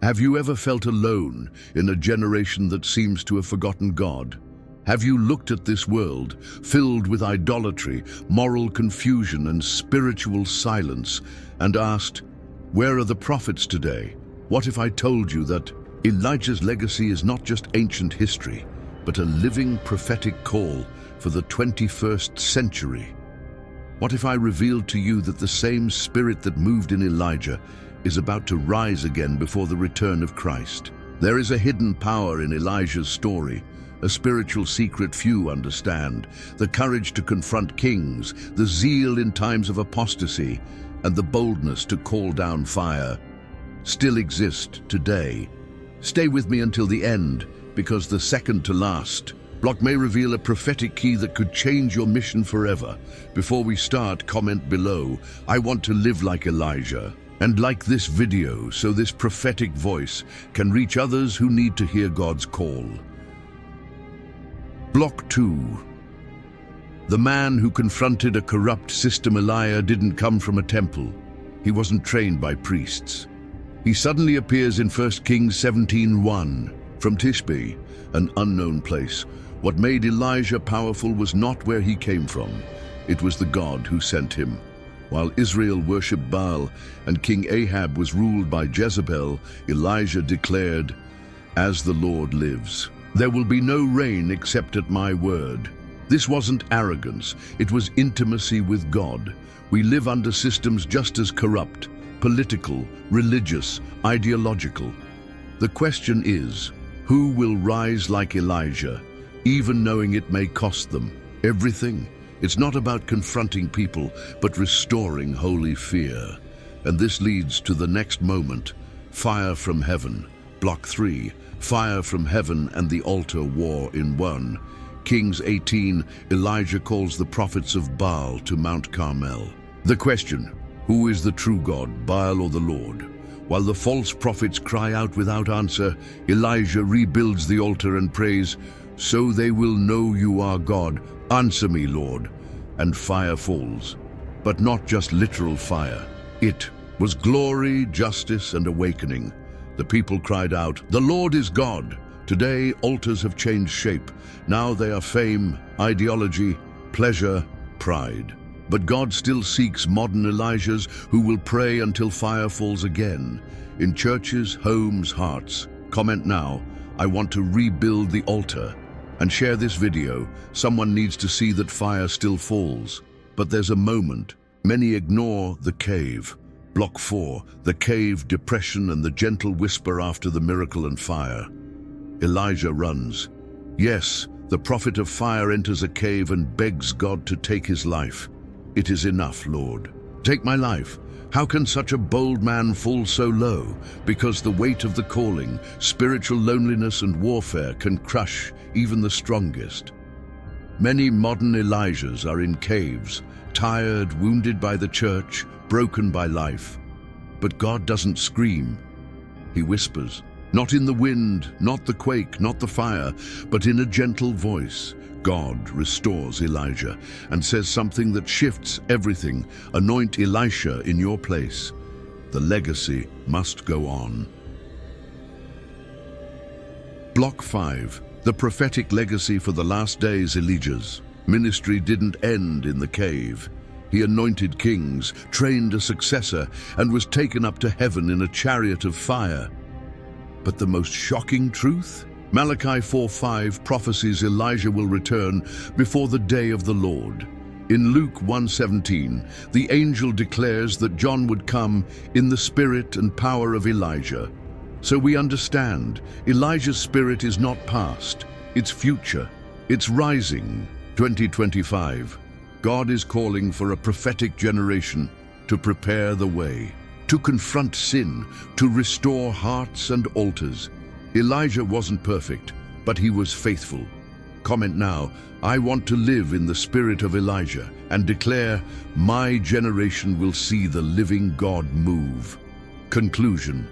Have you ever felt alone in a generation that seems to have forgotten God? Have you looked at this world, filled with idolatry, moral confusion, and spiritual silence, and asked, where are the prophets today? What if I told you that Elijah's legacy is not just ancient history, but a living prophetic call for the 21st century? What if I revealed to you that the same spirit that moved in Elijah is about to rise again before the return of Christ? There is a hidden power in Elijah's story, a spiritual secret few understand, the courage to confront kings, the zeal in times of apostasy, and the boldness to call down fire, still exist today. Stay with me until the end, because the second to last block may reveal a prophetic key that could change your mission forever. Before we start, comment below, I want to live like Elijah, and like this video so this prophetic voice can reach others who need to hear God's call. Block 2. The man who confronted a corrupt system Elias didn't come from a temple. He wasn't trained by priests. He suddenly appears in 1 Kings 17:1 from Tishbe, an unknown place. What made Elijah powerful was not where he came from. It was the God who sent him. While Israel worshipped Baal and King Ahab was ruled by Jezebel, Elijah declared, "As the Lord lives, there will be no rain except at my word." This wasn't arrogance, it was intimacy with God. We live under systems just as corrupt, political, religious, ideological. The question is, who will rise like Elijah, even knowing it may cost them everything? It's not about confronting people, but restoring holy fear. And this leads to the next moment, fire from heaven. Block 3, fire from heaven and the altar war in one. Kings 18, Elijah calls the prophets of Baal to Mount Carmel. The question, who is the true God, Baal or the Lord? While the false prophets cry out without answer, Elijah rebuilds the altar and prays, "So they will know you are God. Answer me, Lord." And fire falls. But not just literal fire. It was glory, justice, and awakening. The people cried out, "The Lord is God." Today, altars have changed shape. Now they are fame, ideology, pleasure, pride. But God still seeks modern Elijahs who will pray until fire falls again. In churches, homes, hearts. Comment now, I want to rebuild the altar. And share this video. Someone needs to see that fire still falls. But there's a moment. Many ignore the cave. Block 4, the cave, depression, and the gentle whisper after the miracle and fire. Elijah runs. Yes, the prophet of fire enters a cave and begs God to take his life. "It is enough, Lord. Take my life." How can such a bold man fall so low? Because the weight of the calling, spiritual loneliness and warfare can crush even the strongest. Many modern Elijahs are in caves, tired, wounded by the church, broken by life. But God doesn't scream. He whispers. Not in the wind, not the quake, not the fire, but in a gentle voice. God restores Elijah and says something that shifts everything. Anoint Elisha in your place. The legacy must go on. Block 5. The prophetic legacy for the last days. Elijah's ministry didn't end in the cave. He anointed kings, trained a successor, and was taken up to heaven in a chariot of fire. But the most shocking truth? Malachi 4:5 prophesies Elijah will return before the day of the Lord. In Luke 1:17, the angel declares that John would come in the spirit and power of Elijah. So we understand, Elijah's spirit is not past, it's future, it's rising. 2025, God is calling for a prophetic generation to prepare the way, to confront sin, to restore hearts and altars. Elijah wasn't perfect, but he was faithful. Comment now, I want to live in the spirit of Elijah and declare, my generation will see the living God move. Conclusion.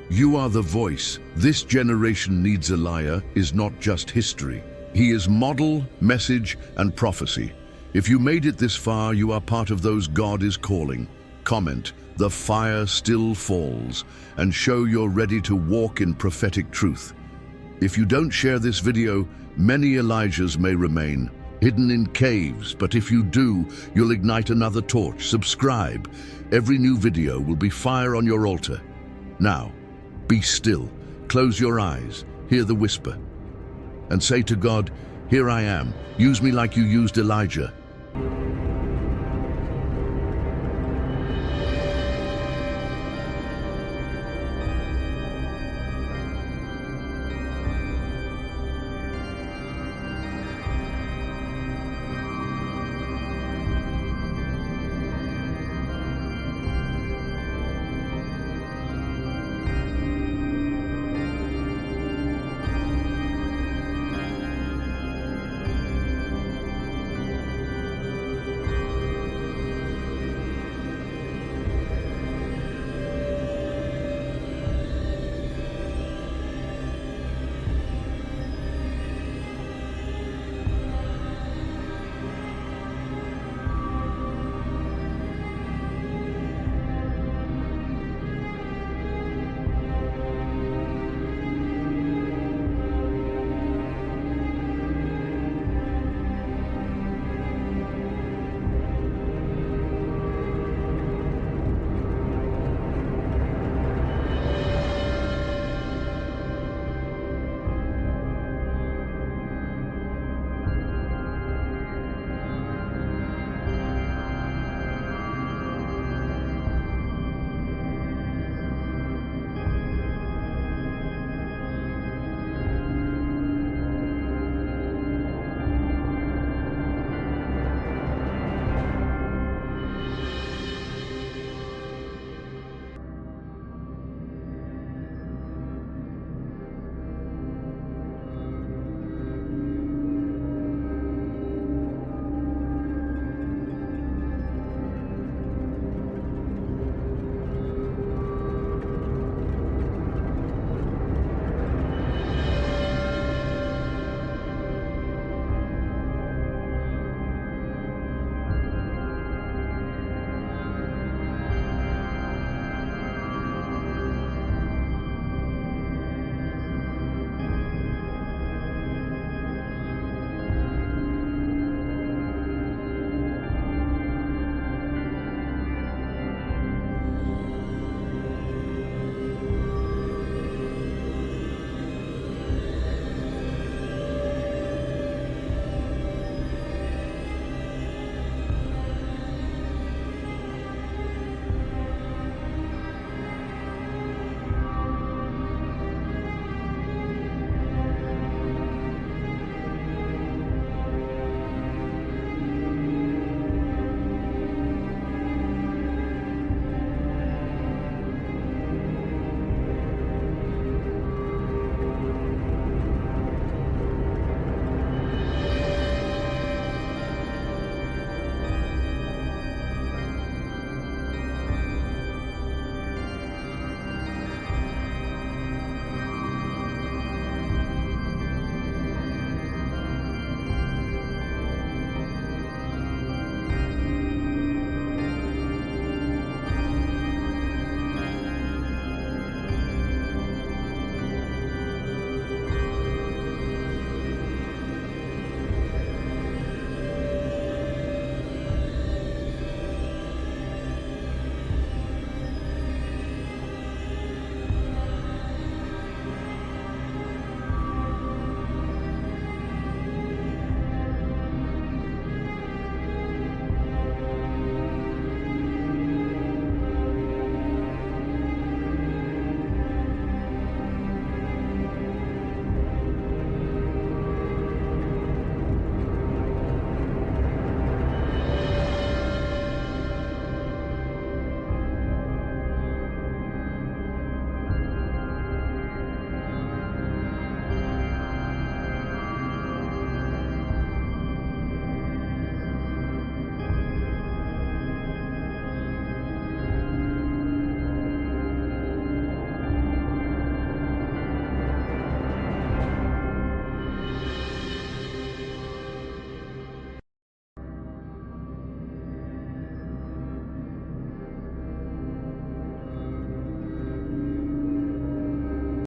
You are the voice. This generation needs. Elias is not just history. He is model, message, and prophecy. If you made it this far, you are part of those God is calling. comment, "The fire still falls," and show you're ready to walk in prophetic truth. If you don't share this video, many Elijahs may remain hidden in caves, but if you do, you'll ignite another torch. Subscribe. Every new video will be fire on your altar. Now, be still, close your eyes, hear the whisper, and say to God, "Here I am, use me like you used Elijah."